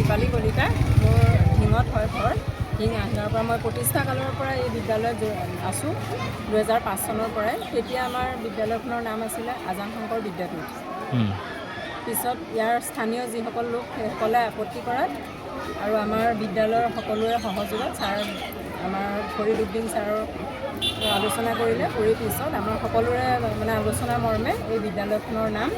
দীপালী কলিতা মোৰ হিঙত হয় ঘৰ হিং আহনাৰ পৰা মই প্ৰতিষ্ঠা কালৰ পৰা এই বিদ্যালয়ত আছোঁ 2005 চনৰ পৰাই তেতিয়া আমাৰ বিদ্যালয়খনৰ নাম আছিলে আজান শংকৰ বিদ্যাপীঠ পিছত ইয়াৰ স্থানীয় যিসকল লোক সেইসকলে আপত্তি কৰাত আৰু আমাৰ বিদ্যালয়ৰ সকলোৰে সহযোগত ছাৰ আমাৰ ফৰিদুদ্দিন ছাৰৰ আলোচনা কৰিলে কৰি পিছত আমাৰ সকলোৰে মানে আলোচনা মৰ্মে এই বিদ্যালয়খনৰ নাম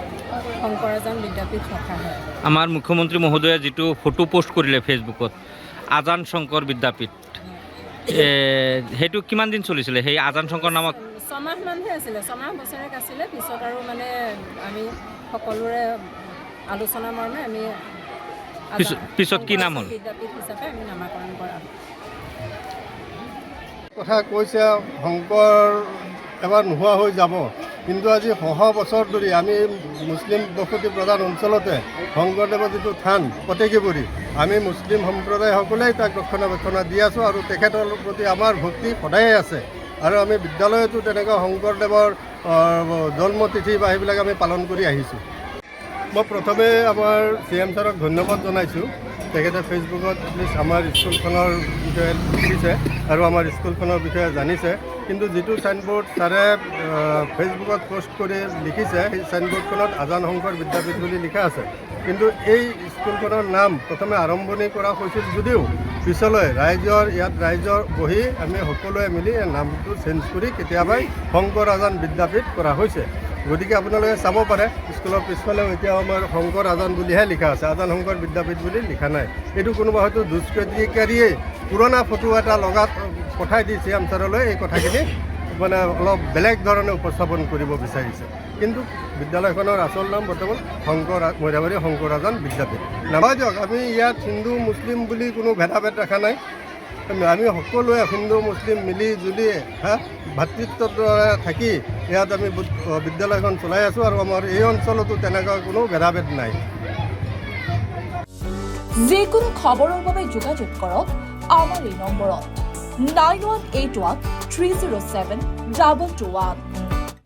শংকৰ আজান বিদ্যাপীঠ ৰখা হয় আমাৰ মুখ্যমন্ত্ৰী মহোদয়ে যিটো ফটো পোষ্ট কৰিলে ফেচবুকত আজান শংকৰ বিদ্যাপীঠ সেইটো কিমান দিন চলিছিলে সেই আজান শংকৰ নামত ছমাহমানহে আছিলে ছমাহ বছৰেক আছিলে পিছত আৰু মানে আমি সকলোৰে আলোচনা মৰ্মে আমি পিছত কি নাম হ'ল বিদ্যাপীঠ হিচাপে আমি নামাকৰণ কৰা কথা কৈছে শংকৰ এবাৰ নোহোৱা হৈ যাব কিন্তু আজি বছৰ ধৰি আমি মুছলিম বসতি প্ৰধান অঞ্চলতে শংকৰদেৱৰ যিটো থান পতেকীপুৰী আমি মুছলিম সম্প্ৰদায়সকলেই তাক ৰক্ষণাবেক্ষণা দি আছোঁ আৰু তেখেতৰ প্ৰতি আমাৰ ভক্তি সদায়ে আছে আৰু আমি বিদ্যালয়তো তেনেকৈ শংকৰদেৱৰ জন্মতিথি বা সেইবিলাক আমি পালন কৰি আহিছোঁ মই প্ৰথমে আমাৰ CM ছাৰক ধন্যবাদ জনাইছোঁ তেখেতে ফেচবুকত এটলিষ্ট আমাৰ স্কুলখনৰ বিষয়ে লিখিছে আৰু আমাৰ স্কুলখনৰ বিষয়ে জানিছে কিন্তু যিটো ছাইনবোৰ্ড ছাৰে ফেচবুকত পোষ্ট কৰি লিখিছে সেই ছাইনবোৰ্ডখনত আজান শংকৰ বিদ্যাপীঠ বুলি লিখা আছে কিন্তু এই স্কুলখনৰ নাম প্ৰথমে আৰম্ভণি কৰা হৈছিল যদিও পিছলৈ ৰাইজৰ বহি আমি সকলোৱে মিলি এই নামটো চেঞ্জ কৰি কেতিয়াবাই শংকৰ আজান বিদ্যাপীঠ কৰা হৈছে গতিকে আপোনালোকে চাব পাৰে স্কুলৰ পিছফালেও এতিয়াও আমাৰ শংকৰ আজান বুলিহে লিখা আছে আজান শংকৰ বিদ্যাপীঠ বুলি লিখা নাই এইটো কোনোবা হয়তো দুষ্কৃতিকাৰীয়ে পুৰণা ফটো এটা লগাত পঠাই দি CM ছাৰলৈ এই কথাখিনি মানে অলপ বেলেগ ধৰণে উপস্থাপন কৰিব বিচাৰিছে কিন্তু বিদ্যালয়খনৰ আচল নাম বৰ্তমান মইদাবাৰী শংকৰ আজান বিদ্যাপীঠ নাপাই দিয়ক আমি ইয়াত হিন্দু মুছলিম বুলি কোনো ভেদাভেদ ৰখা নাই আমি সকলোৱে হিন্দু মুছলিম মিলি জুলি ভাতৃত্বৰ দৰে থাকি ইয়াত আমি বিদ্যালয়খন চলাই আছোঁ আৰু আমাৰ এই অঞ্চলতো তেনেকুৱা কোনো ভেদাভেদ নাই যিকোনো খবৰৰ বাবে যোগাযোগ কৰক আমাৰ এই নম্বৰত 9181 307 2221